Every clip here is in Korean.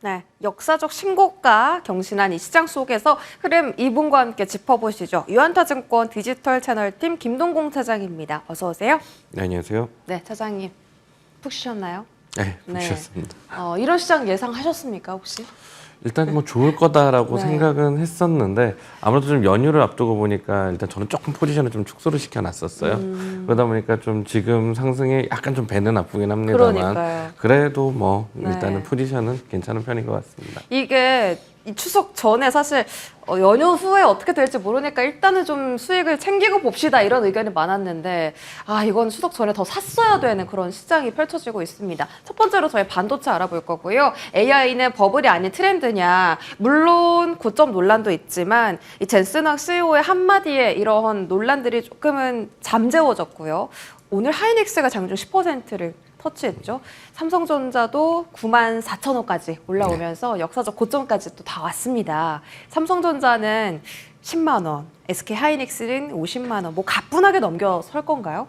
네, 역사적 신고가 경신한 이 시장 속에서 흐름 이분과 함께 짚어보시죠. 유한타증권 디지털 채널팀 김동공 차장입니다. 어서 오세요. 네, 안녕하세요. 네, 차장님. 푹 쉬셨나요? 네, 푹 쉬었습니다. 이런 시장 예상하셨습니까, 혹시? 일단 뭐 좋을 거다라고 네. 생각은 했었는데 아무래도 좀 연휴를 앞두고 보니까 일단 저는 조금 포지션을 좀 축소를 시켜놨었어요. 그러다 보니까 좀 지금 상승에 약간 좀 배는 아프긴 합니다만 그러니까요. 그래도 뭐 네. 일단은 포지션은 괜찮은 편인 것 같습니다. 이게 이 추석 전에 사실 연휴 후에 어떻게 될지 모르니까 일단은 좀 수익을 챙기고 봅시다 이런 의견이 많았는데 이건 추석 전에 더 샀어야 되는 그런 시장이 펼쳐지고 있습니다. 첫 번째로 저희 반도체 알아볼 거고요. AI는 버블이 아닌 트렌드냐. 물론 고점 논란도 있지만 이 젠슨왕 CEO의 한마디에 이러한 논란들이 조금은 잠재워졌고요. 오늘 하이닉스가 장중 10%를 터치했죠. 삼성전자도 94,000원까지 올라오면서 역사적 고점까지 또 다 왔습니다. 삼성전자는 10만 원, SK 하이닉스는 50만 원, 뭐 가뿐하게 넘겨설 건가요?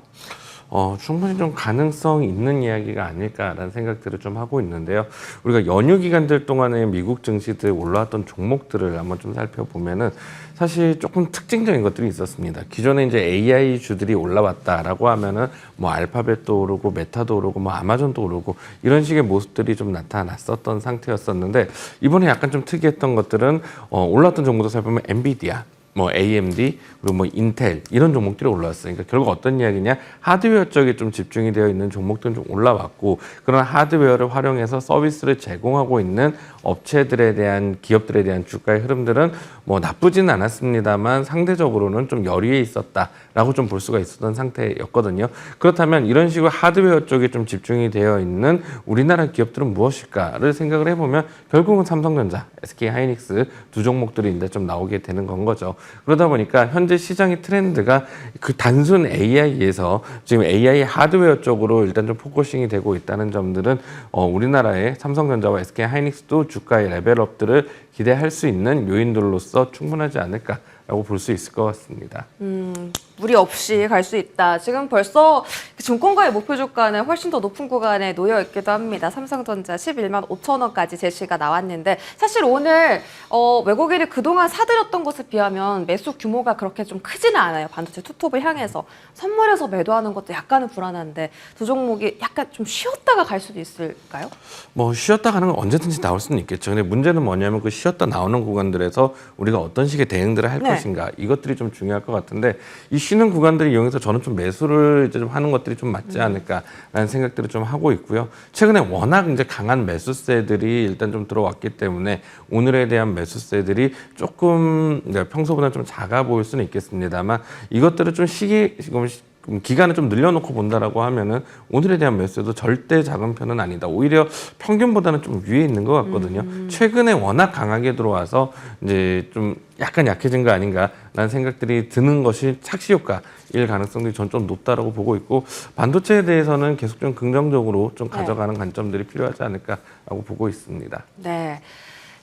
충분히 좀 가능성 있는 이야기가 아닐까라는 생각들을 좀 하고 있는데요. 우리가 연휴 기간들 동안에 미국 증시들 올라왔던 종목들을 한번 좀 살펴보면은 사실 조금 특징적인 것들이 있었습니다. 기존에 이제 AI 주들이 올라왔다라고 하면은 뭐 알파벳도 오르고 메타도 오르고 뭐 아마존도 오르고 이런 식의 모습들이 좀 나타났었던 상태였었는데 이번에 약간 좀 특이했던 것들은 올라왔던 종목도 살펴보면 엔비디아, 뭐 AMD 그리고 뭐 인텔 이런 종목들이 올라왔어요. 그러니까 결국 어떤 이야기냐, 하드웨어 쪽에 좀 집중이 되어 있는 종목들은 좀 올라왔고 그런 하드웨어를 활용해서 서비스를 제공하고 있는 업체들에 대한 기업들에 대한 주가의 흐름들은 뭐 나쁘지는 않았습니다만 상대적으로는 좀 열의에 있었다라고 좀 볼 수가 있었던 상태였거든요. 그렇다면 이런 식으로 하드웨어 쪽에 좀 집중이 되어 있는 우리나라 기업들은 무엇일까를 생각을 해보면 결국은 삼성전자, SK 하이닉스 두 종목들이 이제 좀 나오게 되는 건 거죠. 그러다 보니까 현재 시장의 트렌드가 그 단순 AI에서 지금 AI 하드웨어 쪽으로 일단 좀 포커싱이 되고 있다는 점들은 우리나라의 삼성전자와 SK 하이닉스도 주가의 레벨업들을 기대할 수 있는 요인들로서 충분하지 않을까라고 볼 수 있을 것 같습니다. 무리 없이 갈 수 있다. 지금 벌써 증권가의 목표 주가는 훨씬 더 높은 구간에 놓여 있기도 합니다. 삼성전자 11만 5천 원까지 제시가 나왔는데 사실 오늘 외국인이 그동안 사들였던 것에 비하면 매수 규모가 그렇게 좀 크지는 않아요. 반도체 투톱을 향해서 선물해서 매도하는 것도 약간은 불안한데 두 종목이 약간 좀 쉬었다가 갈 수도 있을까요? 뭐 쉬었다 가는 건 언제든지 나올 수는 있겠죠. 근데 문제는 뭐냐면 그 쉬었다 나오는 구간들에서 우리가 어떤 식의 대응들을 할 것인가 이것들이 좀 중요할 것 같은데 이 쉬는 구간들을 이용해서 저는 좀 매수를 이제 좀 하는 것들이 좀 맞지 않을까라는 생각들을 좀 하고 있고요. 최근에 워낙 이제 강한 매수세들이 일단 좀 들어왔기 때문에 오늘에 대한 매수세들이 조금 평소보다 좀 작아 보일 수는 있겠습니다만 이것들을 좀 기간을 좀 늘려놓고 본다라고 하면은 오늘에 대한 매수도 절대 작은 편은 아니다. 오히려 평균보다는 좀 위에 있는 것 같거든요. 최근에 워낙 강하게 들어와서 이제 좀 약간 약해진 거 아닌가라는 생각들이 드는 것이 착시 효과일 가능성들이 전 좀 높다라고 보고 있고 반도체에 대해서는 계속 좀 긍정적으로 좀 가져가는 관점들이 필요하지 않을까라고 보고 있습니다. 네.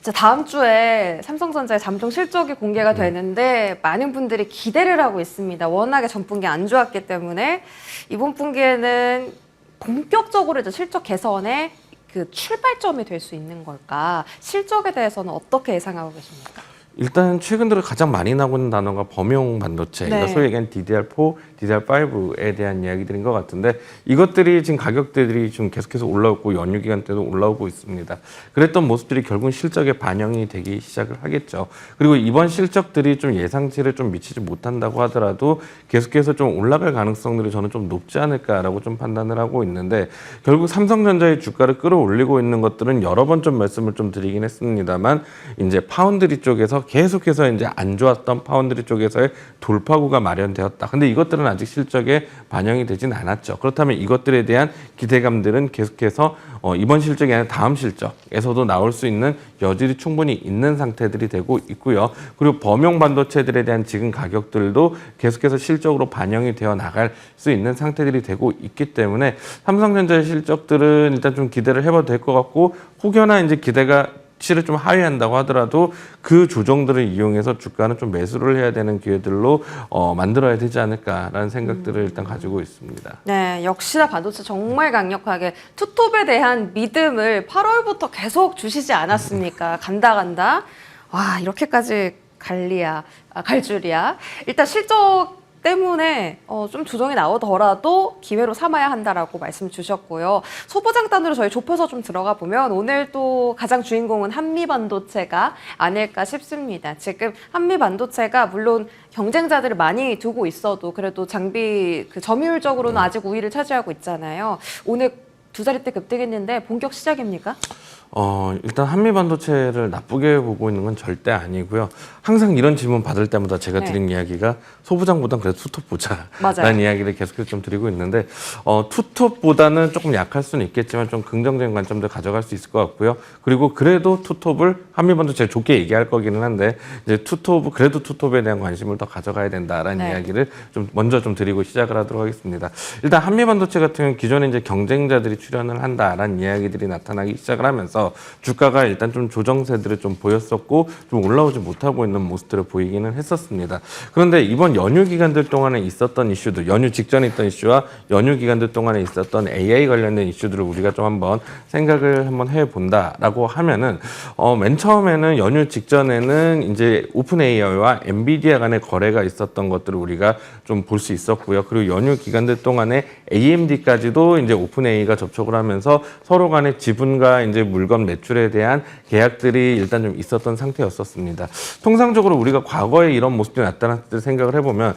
자, 다음 주에 삼성전자의 잠정 실적이 공개가 되는데 많은 분들이 기대를 하고 있습니다. 워낙에 전분기 안 좋았기 때문에 이번 분기에는 본격적으로 이제 실적 개선의 그 출발점이 될 수 있는 걸까? 실적에 대해서는 어떻게 예상하고 계십니까? 일단 최근 들어 가장 많이 나오고 있는 단어가 범용 반도체, 네. 그러니까 소위 얘기한 DDR4, DDR5에 대한 이야기들인 것 같은데 이것들이 지금 가격대들이 지금 계속해서 올라오고 연휴 기간 때도 올라오고 있습니다. 그랬던 모습들이 결국은 실적에 반영이 되기 시작을 하겠죠. 그리고 이번 실적들이 좀 예상치를 좀 미치지 못한다고 하더라도 계속해서 좀 올라갈 가능성들이 저는 좀 높지 않을까라고 좀 판단을 하고 있는데 결국 삼성전자의 주가를 끌어올리고 있는 것들은 여러 번 좀 말씀을 좀 드리긴 했습니다만 이제 파운드리 쪽에서 계속해서 이제 안 좋았던 파운드리 쪽에서의 돌파구가 마련되었다. 근데 이것들은 아직 실적에 반영이 되진 않았죠. 그렇다면 이것들에 대한 기대감들은 계속해서 이번 실적이 아니라 다음 실적에서도 나올 수 있는 여지이 충분히 있는 상태들이 되고 있고요. 그리고 범용 반도체들에 대한 지금 가격들도 계속해서 실적으로 반영이 되어 나갈 수 있는 상태들이 되고 있기 때문에 삼성전자의 실적들은 일단 좀 기대를 해봐도 될 것 같고 혹여나 이제 기대가 가치를 좀 하회한다고 하더라도 그 조정들을 이용해서 주가는 좀 매수를 해야 되는 기회들로 만들어야 되지 않을까라는 생각들을 일단 가지고 있습니다. 네, 역시나 반도체 정말 강력하게 투톱에 대한 믿음을 8월부터 계속 주시지 않았습니까? 간다. 와, 이렇게까지 갈 줄이야. 일단 실적 때문에 좀 조정이 나오더라도 기회로 삼아야 한다라고 말씀 주셨고요. 소부장단으로 저희 좁혀서 좀 들어가 보면 오늘 또 가장 주인공은 한미반도체가 아닐까 싶습니다. 지금 한미반도체가 물론 경쟁자들을 많이 두고 있어도 그래도 장비 그 점유율적으로는 아직 우위를 차지하고 있잖아요. 오늘 두 자릿대 급등했는데 본격 시작입니까? 일단 한미반도체를 나쁘게 보고 있는 건 절대 아니고요. 항상 이런 질문 받을 때마다 제가 드린 이야기가 소부장보다는 그래도 투톱 보자라는 이야기를 계속해서 좀 드리고 있는데 투톱보다는 조금 약할 수는 있겠지만 좀 긍정적인 관점도 가져갈 수 있을 것 같고요. 그리고 그래도 투톱을 한미반도체 좋게 얘기할 거기는 한데 이제 그래도 투톱에 대한 관심을 더 가져가야 된다라는 이야기를 좀 먼저 좀 드리고 시작을 하도록 하겠습니다. 일단 한미반도체 같은 경우는 기존에 이제 경쟁자들이 출연을 한다라는 이야기들이 나타나기 시작을 하면서 주가가 일단 좀 조정세들을 좀 보였었고 좀 올라오지 못하고 있는 모습들을 보이기는 했었습니다. 그런데 이번 연휴 기간들 동안에 있었던 이슈들, 연휴 직전에 있던 이슈와 연휴 기간들 동안에 있었던 AI 관련된 이슈들을 우리가 좀 한번 생각을 한번 해본다라고 하면은 맨 처음에는 연휴 직전에는 이제 오픈 AI와 엔비디아 간의 거래가 있었던 것들을 우리가 좀 볼 수 있었고요. 그리고 연휴 기간들 동안에 AMD까지도 이제 오픈 AI가 접촉을 하면서 서로 간의 지분과 이제 물건 매출에 대한 계약들이 일단 좀 있었던 상태였었습니다. 통상적으로 우리가 과거에 이런 모습들이 나타났을 때 생각을 해보면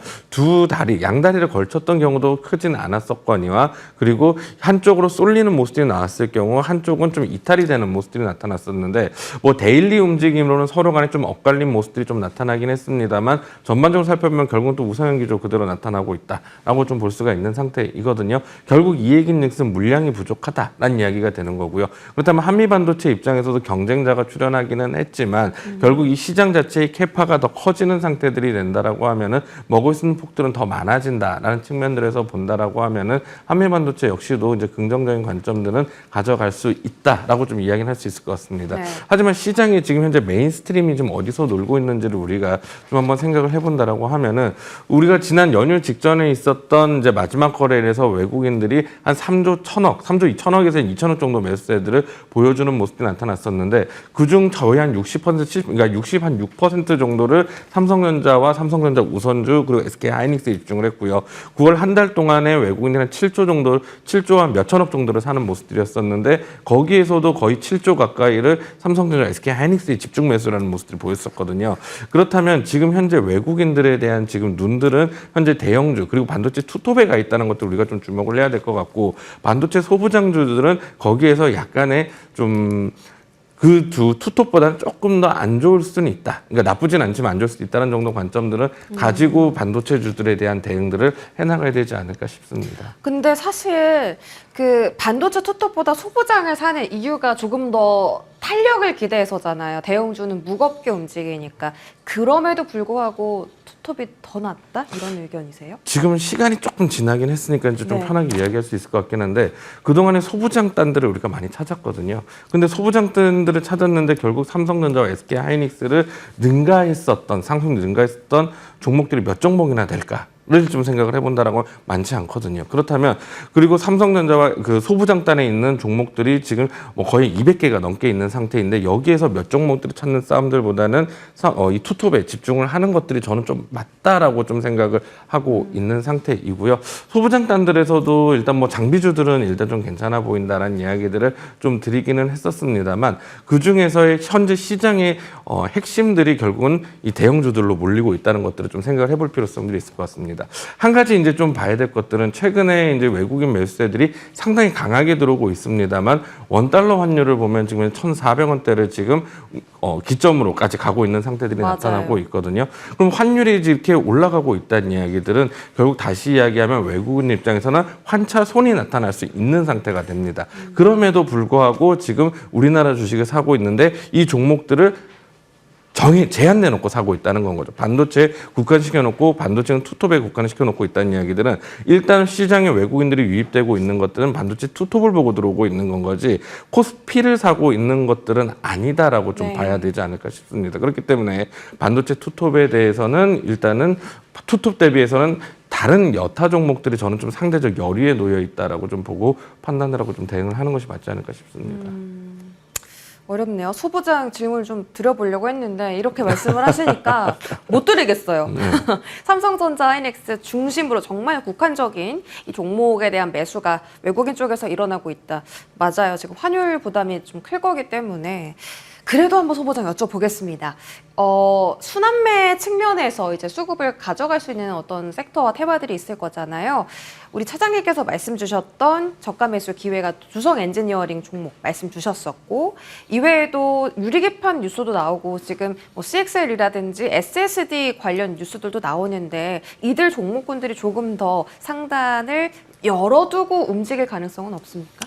양다리를 걸쳤던 경우도 크지는 않았었거니와 그리고 한쪽으로 쏠리는 모습들이 나왔을 경우 한쪽은 좀 이탈이 되는 모습들이 나타났었는데 뭐 데일리 움직임으로는 서로 간에 좀 엇갈린 모습들이 좀 나타나긴 했습니다만 전반적으로 살펴보면 결국은 또 우상향 기조 그대로 나타나고 있다라고 좀 볼 수가 있는 상태이거든요. 결국 이익인즉슨 물량이 부족하다라는 이야기가 되는 거고요. 그렇다면 한미반도체 입장에서도 경쟁자가 출연하기는 했지만 결국 이 시장 자체의 캐파가 더 커지는 상태들이 된다라고 하면은 먹을 수 있는 폭들은 더 많아진다라는 측면들에서 본다라고 하면은 한미반도체 역시도 이제 긍정적인 관점들은 가져갈 수 있다라고 좀 이야기는 할 수 있을 것 같습니다. 하지만 시장이 지금 현재 메인스트림이 좀 어디서 놀고 있는지를 우리가 좀 한번 생각을 해본다라고 하면은 우리가 지난 연휴 직전에 있었던 이제 마지막 거래일에서 외국인들이 한 3조 2천억에서 2천억 정도 매수세들을 보여주는 모습이 나타났었는데 그중 거의 한 60%, 6% 정도를 삼성전자와 삼성전자 우선주 그리고 SK하이닉스에 집중을 했고요. 9월 한 달 동안에 외국인이 한 7조 한 몇천억 정도를 사는 모습들이었었는데 거기에서도 거의 7조 가까이를 삼성전자, SK하이닉스에 집중 매수라는 모습들을 보였었거든요. 그렇다면 지금 현재 외국인들에 대한 지금 눈들은 현재 대형주 그리고 반도체 투톱에 가 있다는 것도 우리가 좀 주목을 해야 될 것 같고 반도체 소부장주들은 거기에서 약간의 좀 그 두 투톱보다는 조금 더 안 좋을 수는 있다. 그러니까 나쁘진 않지만 안 좋을 수도 있다는 정도 관점들을 가지고 반도체주들에 대한 대응들을 해나가야 되지 않을까 싶습니다. 근데 사실 그 반도체 투톱보다 소부장을 사는 이유가 조금 더 탄력을 기대해서잖아요. 대형주는 무겁게 움직이니까. 그럼에도 불구하고 투톱이 더 낫다? 이런 의견이세요? 지금 시간이 조금 지나긴 했으니까 이제 좀 편하게 이야기할 수 있을 것 같긴 한데 그동안에 소부장단들을 우리가 많이 찾았거든요. 근데 소부장단들을 찾았는데 결국 삼성전자와 SK하이닉스를 상승 능가했었던 종목들이 몇 종목이나 될까? 를 좀 생각을 해본다라고 많지 않거든요. 그렇다면 그리고 삼성전자와 그 소부장단에 있는 종목들이 지금 뭐 거의 200개가 넘게 있는 상태인데 여기에서 몇 종목들을 찾는 싸움들보다는 이 투톱에 집중을 하는 것들이 저는 좀 맞다라고 좀 생각을 하고 있는 상태이고요. 소부장단들에서도 일단 뭐 장비주들은 일단 좀 괜찮아 보인다라는 이야기들을 좀 드리기는 했었습니다만 그 중에서의 현재 시장의 핵심들이 결국은 이 대형주들로 몰리고 있다는 것들을 좀 생각을 해볼 필요성들이 있을 것 같습니다. 한 가지 이제 좀 봐야 될 것들은 최근에 이제 외국인 매수세들이 상당히 강하게 들어오고 있습니다만 원달러 환율을 보면 지금 1,400원대를 지금 기점으로까지 가고 있는 상태들이 나타나고 있거든요. 그럼 환율이 이렇게 올라가고 있다는 이야기들은 결국 다시 이야기하면 외국인 입장에서는 환차 손이 나타날 수 있는 상태가 됩니다. 그럼에도 불구하고 지금 우리나라 주식을 사고 있는데 이 종목들을 제한내 놓고 사고 있다는 건 거죠. 반도체 국한시켜 놓고 반도체는 투톱에 국한시켜 놓고 있다는 이야기들은 일단 시장에 외국인들이 유입되고 있는 것들은 반도체 투톱을 보고 들어오고 있는 건 거지 코스피를 사고 있는 것들은 아니다라고 좀 네. 봐야 되지 않을까 싶습니다. 그렇기 때문에 반도체 투톱에 대해서는 일단은 투톱 대비해서는 다른 여타 종목들이 저는 좀 상대적 여리에 놓여 있다라고 좀 보고 판단을 하고 좀 대응을 하는 것이 맞지 않을까 싶습니다. 어렵네요. 소부장 질문을 좀 드려보려고 했는데 이렇게 말씀을 하시니까 못 드리겠어요. 삼성전자, 하이닉스 중심으로 정말 국한적인 이 종목에 대한 매수가 외국인 쪽에서 일어나고 있다. 맞아요. 지금 환율 부담이 좀 클 거기 때문에 그래도 한번 소부장 여쭤보겠습니다. 순환매 측면에서 이제 수급을 가져갈 수 있는 어떤 섹터와 테마들이 있을 거잖아요. 우리 차장님께서 말씀 주셨던 저가 매수 기회가 두성 엔지니어링 종목 말씀 주셨었고, 이외에도 유리기판 뉴스도 나오고 지금 뭐 CXL이라든지 SSD 관련 뉴스들도 나오는데 이들 종목군들이 조금 더 상단을 열어두고 움직일 가능성은 없습니까?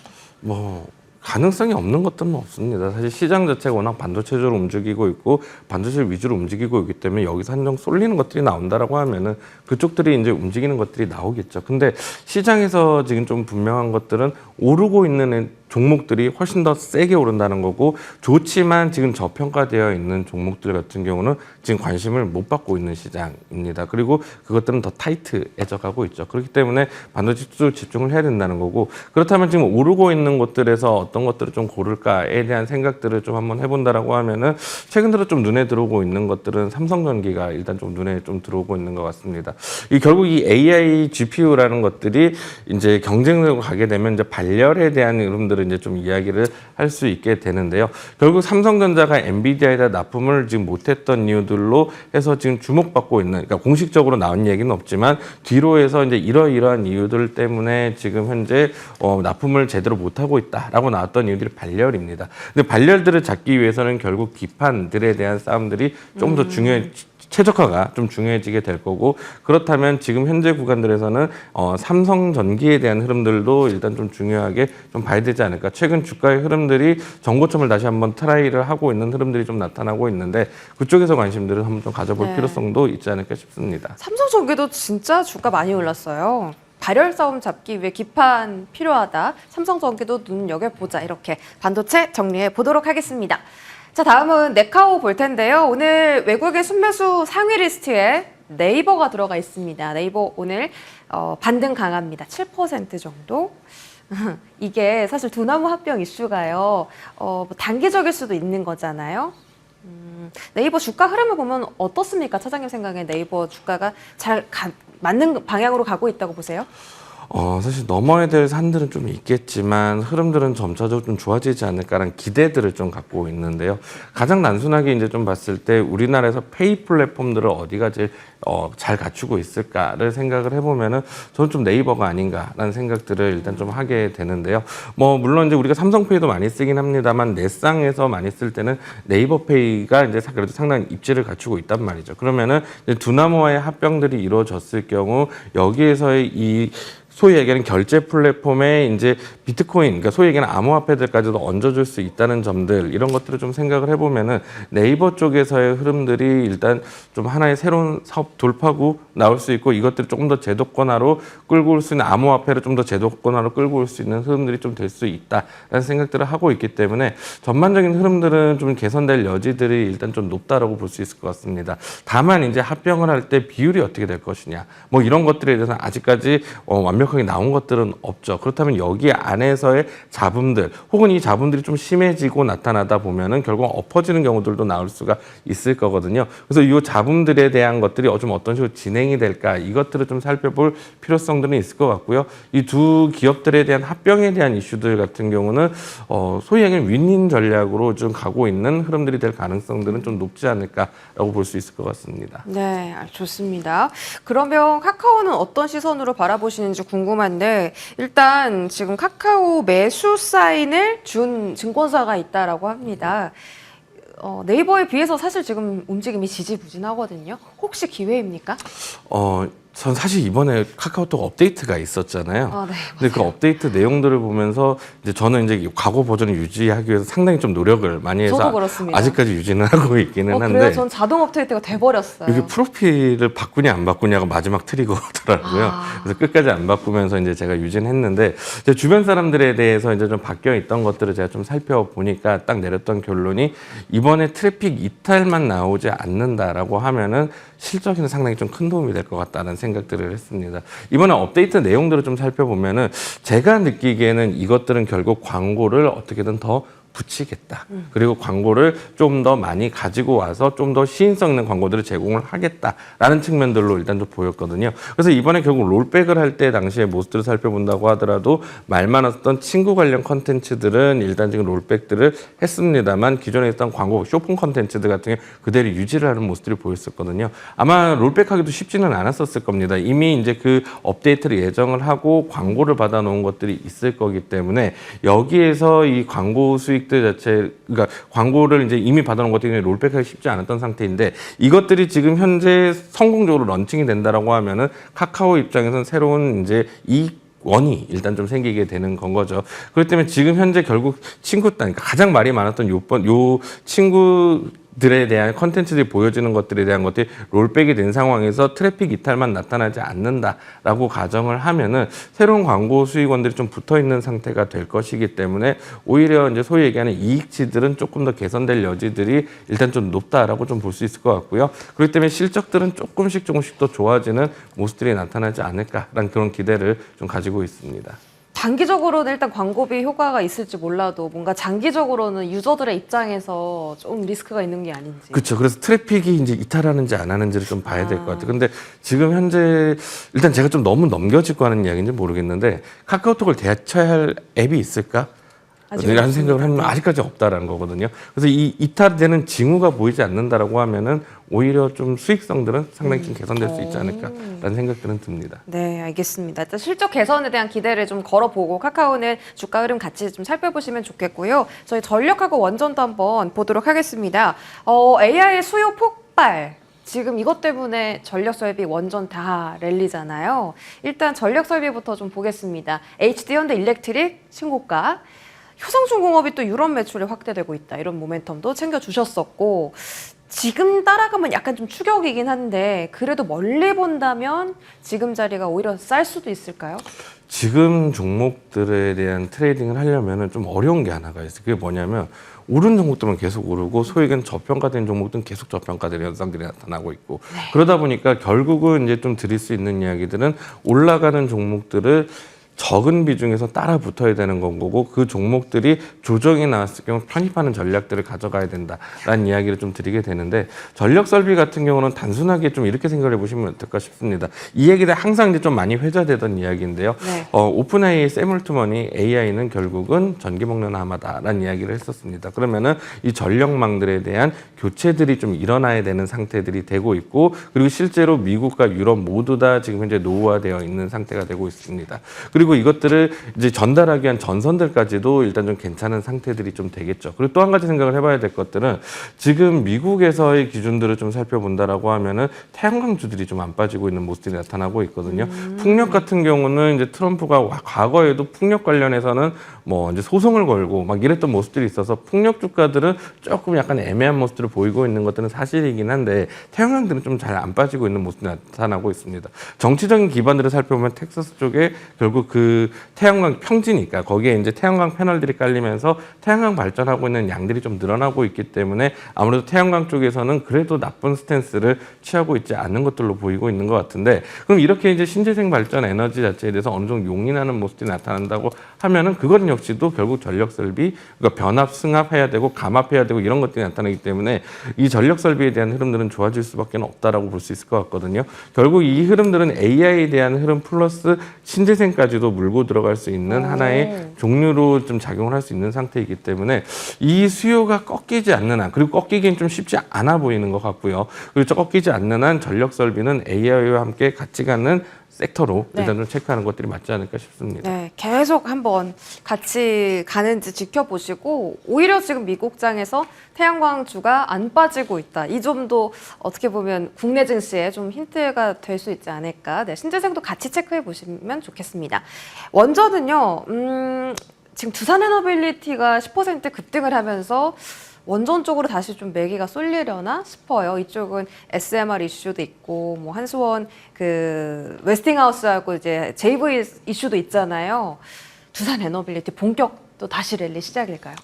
가능성이 없는 것들은 없습니다. 사실 시장 자체가 워낙 반도체적으로 움직이고 있고 반도체 위주로 움직이고 있기 때문에 여기서 한정 쏠리는 것들이 나온다라고 하면은 그쪽들이 이제 움직이는 것들이 나오겠죠. 근데 시장에서 지금 좀 분명한 것들은 오르고 있는 종목들이 훨씬 더 세게 오른다는 거고, 좋지만 지금 저평가되어 있는 종목들 같은 경우는 지금 관심을 못 받고 있는 시장입니다. 그리고 그것들은 더 타이트해져 가고 있죠. 그렇기 때문에 반도체 쪽 집중을 해야 된다는 거고, 그렇다면 지금 오르고 있는 곳들에서 어떤 것들을 좀 고를까에 대한 생각들을 좀 한번 해본다라고 하면은 최근 들어 좀 눈에 들어오고 있는 것들은 삼성전기가 일단 좀 눈에 좀 들어오고 있는 것 같습니다. 결국 이 AI GPU라는 것들이 이제 경쟁력으로 가게 되면 이제 발열에 대한 흐름들을 이제 좀 이야기를 할 수 있게 되는데요. 결국 삼성전자가 엔비디아에다 납품을 지금 못했던 이유들로 해서 지금 주목받고 있는, 그러니까 공식적으로 나온 얘기는 없지만 뒤로 해서 이제 이러이러한 이유들 때문에 지금 현재 납품을 제대로 못하고 있다라고 나왔던 이유들이 발열입니다. 근데 발열들을 잡기 위해서는 결국 기판들에 대한 싸움들이 좀 더 최적화가 좀 중요해지게 될 거고, 그렇다면 지금 현재 구간들에서는 삼성전기에 대한 흐름들도 일단 좀 중요하게 좀 봐야 되지 않을까. 최근 주가의 흐름들이 정고점을 다시 한번 트라이를 하고 있는 흐름들이 좀 나타나고 있는데 그쪽에서 관심들을 한번 좀 가져볼 필요성도 있지 않을까 싶습니다. 삼성전기도 진짜 주가 많이 올랐어요. 발열 싸움 잡기 위해 기판 필요하다. 삼성전기도 눈여겨보자. 이렇게 반도체 정리해 보도록 하겠습니다. 자, 다음은 네카오 볼 텐데요. 오늘 외국의 순매수 상위 리스트에 네이버가 들어가 있습니다. 네이버 오늘 반등 강합니다. 7% 정도. 이게 사실 두나무 합병 이슈가요. 뭐 단기적일 수도 있는 거잖아요. 네이버 주가 흐름을 보면 어떻습니까? 차장님 생각에 네이버 주가가 잘 맞는 방향으로 가고 있다고 보세요? 사실 넘어야 될 산들은 좀 있겠지만 흐름들은 점차적으로 좀 좋아지지 않을까라는 기대들을 좀 갖고 있는데요. 가장 단순하게 이제 좀 봤을 때 우리나라에서 페이 플랫폼들을 어디가 제일 잘 갖추고 있을까를 생각을 해보면은 저는 좀 네이버가 아닌가라는 생각들을 일단 좀 하게 되는데요. 물론 이제 우리가 삼성페이도 많이 쓰긴 합니다만 넷상에서 많이 쓸 때는 네이버페이가 이제 그래도 상당히 입지를 갖추고 있단 말이죠. 그러면은 이제 두나무와의 합병들이 이루어졌을 경우 여기에서의 이 소위 얘기하는 결제 플랫폼에 이제 비트코인, 그러니까 소위 얘기하는 암호화폐들까지도 얹어줄 수 있다는 점들, 이런 것들을 좀 생각을 해보면은 네이버 쪽에서의 흐름들이 일단 좀 하나의 새로운 사업 돌파구 나올 수 있고, 이것들을 조금 더 제도권화로 끌고 올 수 있는, 암호화폐를 좀 더 제도권화로 끌고 올 수 있는 흐름들이 좀 될 수 있다라는 생각들을 하고 있기 때문에 전반적인 흐름들은 좀 개선될 여지들이 일단 좀 높다라고 볼 수 있을 것 같습니다. 다만 이제 합병을 할 때 비율이 어떻게 될 것이냐, 이런 것들에 대해서는 아직까지 완벽하게 나온 것들은 없죠. 그렇다면 여기 안에서의 잡음들, 혹은 이 잡음들이 좀 심해지고 나타나다 보면은 결국 엎어지는 경우들도 나올 수가 있을 거거든요. 그래서 이 잡음들에 대한 것들이 좀 어떤 식으로 진행이 될까, 이것들을 좀 살펴볼 필요성들은 있을 것 같고요. 이 두 기업들에 대한 합병에 대한 이슈들 같은 경우는 소위 얘기하는 윈윈 전략으로 좀 가고 있는 흐름들이 될 가능성들은 좀 높지 않을까라고 볼 수 있을 것 같습니다. 네, 좋습니다. 그러면 카카오는 어떤 시선으로 바라보시는지 궁금한데, 일단 지금 카카오 매수 사인을 준 증권사가 있다라고 합니다. 네이버에 비해서 사실 지금 움직임이 지지부진하거든요. 혹시 기회입니까? 전 사실 이번에 카카오톡 업데이트가 있었잖아요. 아, 네. 근데 그 업데이트 내용들을 보면서 이제 저는 이제 과거 버전을 유지하기 위해서 상당히 좀 노력을 많이 해서 저도 그렇습니다. 아직까지 유지는 하고 있기는 한데 그래요? 전 자동 업데이트가 돼버렸어요. 이게 프로필을 바꾸냐 안 바꾸냐가 마지막 트리거더라고요. 그래서 끝까지 안 바꾸면서 이제 제가 유지는 했는데 제 주변 사람들에 대해서 이제 좀 바뀌어 있던 것들을 제가 좀 살펴보니까 딱 내렸던 결론이 이번에 트래픽 이탈만 나오지 않는다라고 하면은 실적에는 상당히 좀 큰 도움이 될 것 같다는 생각들을 했습니다. 이번에 업데이트 내용들을 좀 살펴보면은 제가 느끼기에는 이것들은 결국 광고를 어떻게든 더 붙이겠다. 그리고 광고를 좀 더 많이 가지고 와서 좀 더 시인성 있는 광고들을 제공을 하겠다라는 측면들로 일단 좀 보였거든요. 그래서 이번에 결국 롤백을 할 때 당시의 모습들을 살펴본다고 하더라도 말 많았던 친구 관련 컨텐츠들은 일단 지금 롤백들을 했습니다만 기존에 있던 광고 쇼핑 컨텐츠들 같은 게 그대로 유지를 하는 모습들이 보였었거든요. 아마 롤백하기도 쉽지는 않았었을 겁니다. 이미 이제 그 업데이트를 예정을 하고 광고를 받아놓은 것들이 있을 거기 때문에 여기에서 이 광고 수익들 자체, 그러니까 광고를 이제 이미 받아놓은 것들이 롤백하기 쉽지 않았던 상태인데 이것들이 지금 현재 성공적으로 런칭이 된다라고 하면은 카카오 입장에서는 새로운 이제 원이 일단 좀 생기게 되는 건 거죠. 그렇기 때문에 지금 현재 결국 그러니까 가장 말이 많았던 요 친구들에 대한 컨텐츠들이 보여지는 것들에 대한 것들이 롤백이 된 상황에서 트래픽 이탈만 나타나지 않는다라고 가정을 하면은 새로운 광고 수익원들이 좀 붙어 있는 상태가 될 것이기 때문에 오히려 이제 소위 얘기하는 이익치들은 조금 더 개선될 여지들이 일단 좀 높다라고 좀 볼 수 있을 것 같고요. 그렇기 때문에 실적들은 조금씩 더 좋아지는 모습들이 나타나지 않을까라는 그런 기대를 좀 가지고 있습니다. 단기적으로는 일단 광고비 효과가 있을지 몰라도 뭔가 장기적으로는 유저들의 입장에서 좀 리스크가 있는 게 아닌지. 그렇죠. 그래서 트래픽이 이제 이탈하는지 안 하는지를 좀 봐야 될 것 같아요. 근데 지금 현재 일단 제가 좀 너무 넘겨짚고 하는 이야기인지 모르겠는데 카카오톡을 대체할 할 앱이 있을까? 라는 생각을 하면 아직까지 없다라는 거거든요. 그래서 이 이탈되는 징후가 보이지 않는다라고 하면은 오히려 좀 수익성들은 상당히 좀 개선될 수 있지 않을까라는 생각들은 듭니다. 네, 알겠습니다. 일단 실적 개선에 대한 기대를 좀 걸어보고 카카오는 주가 흐름 같이 좀 살펴보시면 좋겠고요. 저희 전력하고 원전도 한번 보도록 하겠습니다. AI 수요 폭발. 지금 이것 때문에 전력 설비, 원전 다 랠리잖아요. 일단 전력 설비부터 좀 보겠습니다. HD 현대 일렉트릭 신고가. 효성중공업이 또 유럽 매출이 확대되고 있다. 이런 모멘텀도 챙겨주셨었고 지금 따라가면 약간 좀 추격이긴 한데 그래도 멀리 본다면 지금 자리가 오히려 쌀 수도 있을까요? 지금 종목들에 대한 트레이딩을 하려면 좀 어려운 게 하나가 있어요. 그게 뭐냐면 오른 종목들은 계속 오르고 소액은 저평가된 종목들은 계속 저평가되는 현상들이 나타나고 있고 그러다 보니까 결국은 이제 좀 드릴 수 있는 이야기들은 올라가는 종목들을 적은 비중에서 따라 붙어야 되는 건 거고 그 종목들이 조정이 나왔을 경우 편입하는 전략들을 가져가야 된다라는 이야기를 좀 드리게 되는데 전력 설비 같은 경우는 단순하게 좀 이렇게 생각을 해보시면 어떨까 싶습니다. 이 얘기들 항상 이제 좀 많이 회자되던 이야기인데요. 네. 오픈AI 세물트머니 AI는 결국은 전기 먹는 하마다라는 이야기를 했었습니다. 그러면은 이 전력망들에 대한 교체들이 좀 일어나야 되는 상태들이 되고 있고 그리고 실제로 미국과 유럽 모두 다 지금 현재 노후화되어 있는 상태가 되고 있습니다. 그리고 이것들을 이제 전달하기 위한 전선들까지도 일단 좀 괜찮은 상태들이 좀 되겠죠. 그리고 또 한 가지 생각을 해봐야 될 것들은 지금 미국에서의 기준들을 좀 살펴본다라고 하면은 태양광주들이 좀 안 빠지고 있는 모습들이 나타나고 있거든요. 풍력 같은 경우는 이제 트럼프가 과거에도 풍력 관련해서는 뭐 이제 소송을 걸고 막 이랬던 모습들이 있어서 풍력 주가들은 조금 약간 애매한 모습들을 보이고 있는 것들은 사실이긴 한데 태양광들은 좀 잘 안 빠지고 있는 모습이 나타나고 있습니다. 정치적인 기반들을 살펴보면 텍사스 쪽에 결국 그 태양광 평지니까 거기에 이제 태양광 패널들이 깔리면서 태양광 발전하고 있는 양들이 좀 늘어나고 있기 때문에 아무래도 태양광 쪽에서는 그래도 나쁜 스탠스를 취하고 있지 않는 것들로 보이고 있는 것 같은데 그럼 이렇게 이제 신재생 발전 에너지 자체에 대해서 어느 정도 용인하는 모습들이 나타난다고 하면은 그거는 역시도 결국 전력 설비 그러니까 변압 승합해야 되고 감압해야 되고 이런 것들이 나타나기 때문에 이 전력 설비에 대한 흐름들은 좋아질 수밖에 없다라고 볼 수 있을 것 같거든요. 결국 이 흐름들은 AI에 대한 흐름 플러스 신재생까지도 물고 들어갈 수 있는 하나의 종류로 좀 작용을 할 수 있는 상태이기 때문에 이 수요가 꺾이지 않는 한 그리고 꺾이기는 좀 쉽지 않아 보이는 것 같고요. 그리고 꺾이지 않는 한 전력 설비는 AI와 함께 같이 가는 섹터로 일단 좀 체크하는 것들이 맞지 않을까 싶습니다. 네. 계속 한번 같이 가는지 지켜보시고 오히려 지금 미국장에서 태양광주가 안 빠지고 있다. 이 점도 어떻게 보면 국내 증시에 좀 힌트가 될 수 있지 않을까. 네, 신재생도 같이 체크해 보시면 좋겠습니다. 원전은요, 지금 두산에너빌리티가 10% 급등을 하면서 원전 쪽으로 다시 좀 매기가 쏠리려나 싶어요. 이쪽은 SMR 이슈도 있고, 뭐 한수원 그 웨스팅하우스하고 이제 JV 이슈도 있잖아요. 두산에너빌리티 본격 또 다시 랠리 시작일까요?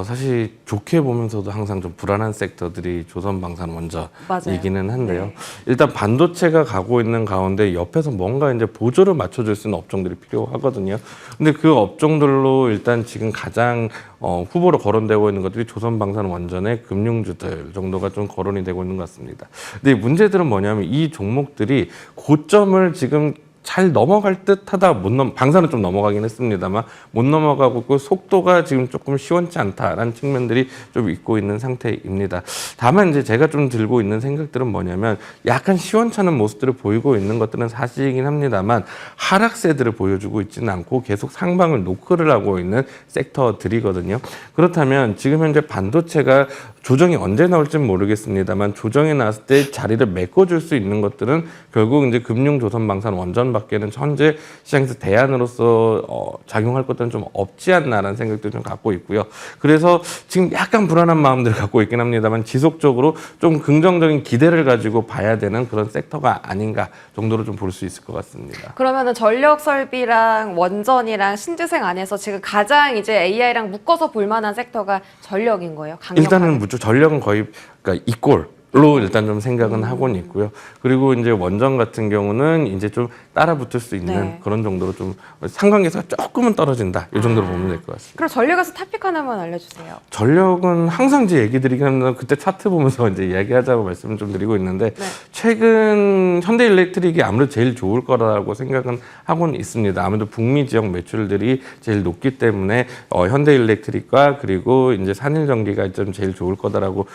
사실 좋게 보면서도 항상 좀 불안한 섹터들이 조선방산원전이기는 한데요. 네. 일단 반도체가 가고 있는 가운데 옆에서 뭔가 이제 보조를 맞춰줄 수 있는 업종들이 필요하거든요. 근데 그 업종들로 일단 지금 가장 후보로 거론되고 있는 것들이 조선방산원전의 금융주들 정도가 좀 거론이 되고 있는 것 같습니다. 근데 문제들은 뭐냐면 이 종목들이 고점을 지금 잘 넘어갈 듯하다 방사는 좀 넘어가긴 했습니다만 못 넘어가고 있고 속도가 지금 조금 시원치 않다라는 측면들이 좀 있고 있는 상태입니다. 다만 이제 제가 좀 들고 있는 생각들은 뭐냐면 약간 시원찮은 모습들을 보이고 있는 것들은 사실이긴 합니다만 하락세들을 보여주고 있지는 않고 계속 상방을 노크를 하고 있는 섹터들이거든요. 그렇다면 지금 현재 반도체가 조정이 언제 나올지는 모르겠습니다만 조정이 나왔을 때 자리를 메꿔줄 수 있는 것들은 결국 이제 금융조선방산 원전밖에는 현재 시장에서 대안으로서 작용할 것들은 좀 없지 않나라는 생각도 좀 갖고 있고요. 그래서 지금 약간 불안한 마음들을 갖고 있긴 합니다만 지속적으로 좀 긍정적인 기대를 가지고 봐야 되는 그런 섹터가 아닌가 정도로 좀 볼 수 있을 것 같습니다. 그러면은 전력 설비랑 원전이랑 신재생 안에서 지금 가장 이제 AI랑 묶어서 볼 만한 섹터가 전력인 거예요. 강력하게. 일단은 전력은 거의 그러니까 이꼴로 일단 좀 생각은 하고는 있고요. 그리고 이제 원전 같은 경우는 이제 좀 따라 붙을 수 있는 네. 그런 정도로 좀 상관계수가 조금은 떨어진다. 이 정도로 보면 될 것 같습니다. 그럼 전력에서 탑픽 하나만 알려주세요. 전력은 항상 이제 얘기 드리긴 합니다. 그때 차트 보면서 이제 이야기하자고 말씀을 좀 드리고 있는데 네. 최근 현대일렉트릭이 아무래도 제일 좋을 거라고 생각은 하고는 있습니다. 아무래도 북미 지역 매출들이 제일 높기 때문에 현대일렉트릭과 그리고 이제 산일전기가 좀 제일 좋을 거다라고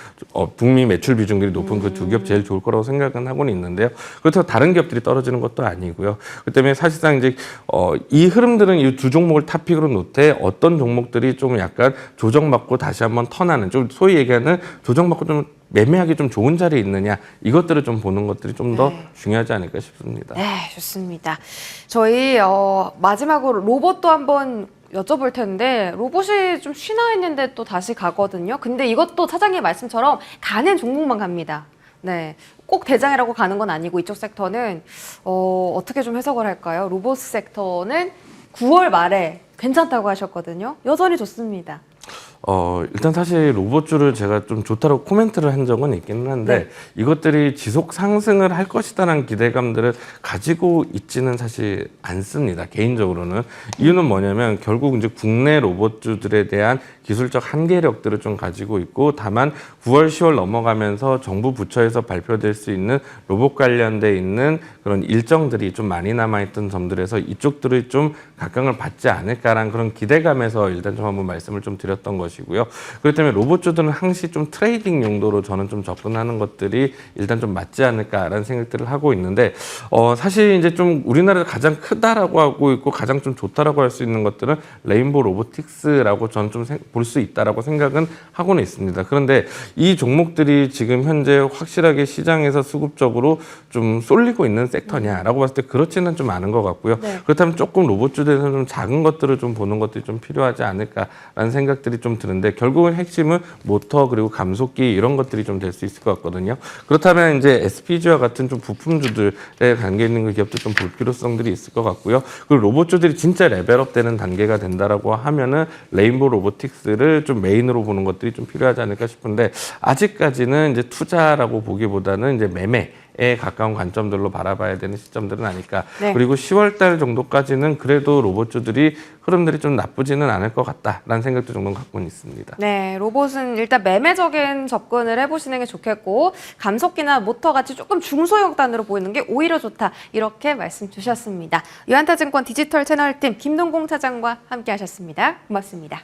북미 매출 비중들이 높은 그 두 기업 제일 좋을 거라고 생각은 하고는 있는데요. 그렇다고 다른 기업들이 떨어지는 것도 아니고요. 그 때문에 사실상 이제 이 흐름들은 이 두 종목을 탑픽으로 놓되 어떤 종목들이 좀 약간 조정받고 다시 한번 턴하는 좀 소위 얘기하는 조정받고 좀 매매하기 좀 좋은 자리에 있느냐 이것들을 좀 보는 것들이 좀 더 중요하지 않을까 싶습니다. 네, 좋습니다. 저희 마지막으로 로봇도 한번 여쭤볼 텐데 로봇이 좀 쉬나 했는데 또 다시 가거든요. 근데 이것도 사장님 말씀처럼 가는 종목만 갑니다. 네, 꼭 대장이라고 가는 건 아니고 이쪽 섹터는 어떻게 좀 해석을 할까요? 로봇 섹터는 9월 말에 괜찮다고 하셨거든요. 여전히 좋습니다. 일단 사실 로봇주를 제가 좀 좋다고 코멘트를 한 적은 있기는 한데 네. 이것들이 지속 상승을 할 것이다라는 기대감들을 가지고 있지는 사실 않습니다. 개인적으로는. 이유는 뭐냐면 결국 이제 국내 로봇주들에 대한 기술적 한계력들을 좀 가지고 있고 다만 9월, 10월 넘어가면서 정부 부처에서 발표될 수 있는 로봇 관련돼 있는 그런 일정들이 좀 많이 남아있던 점들에서 이쪽들이 좀 각광을 받지 않을까라는 그런 기대감에서 일단 좀 한번 말씀을 좀 드렸던 것이고요. 그렇기 때문에 로봇주들은 항시 좀 트레이딩 용도로 저는 좀 접근하는 것들이 일단 좀 맞지 않을까라는 생각들을 하고 있는데 사실 이제 좀 우리나라에서 가장 크다라고 하고 있고 가장 좀 좋다라고 할 수 있는 것들은 레인보우 로보틱스라고 저는 좀 볼 수 있다라고 생각은 하고는 있습니다. 그런데 이 종목들이 지금 현재 확실하게 시장에서 수급적으로 좀 쏠리고 있는 섹터냐라고 봤을 때 그렇지는 좀 않은 것 같고요. 네. 그렇다면 조금 로봇주들에서는 좀 작은 것들을 좀 보는 것들이 좀 필요하지 않을까라는 생각들이 좀 드는데 결국은 핵심은 모터 그리고 감속기 이런 것들이 좀 될 수 있을 것 같거든요. 그렇다면 이제 SPG와 같은 좀 부품주들에 관계 있는 그 기업도 좀 볼 필요성들이 있을 것 같고요. 그리고 로봇주들이 진짜 레벨업되는 단계가 된다라고 하면은 레인보우 로보틱스를 좀 메인으로 보는 것들이 좀 필요하지 않을까 싶은데 아직까지는 이제 투자라고 보기보다는 이제 매매에 가까운 관점들로 바라봐야 되는 시점들은 아닐까. 네. 그리고 10월 달 정도까지는 그래도 로봇주들이 흐름들이 좀 나쁘지는 않을 것 같다라는 생각도 정도 갖고는 있습니다. 네, 로봇은 일단 매매적인 접근을 해보시는 게 좋겠고 감속기나 모터 같이 조금 중소형단으로 보이는 게 오히려 좋다. 이렇게 말씀 주셨습니다. 유한타증권 디지털 채널팀 김동공 차장과 함께 하셨습니다. 고맙습니다.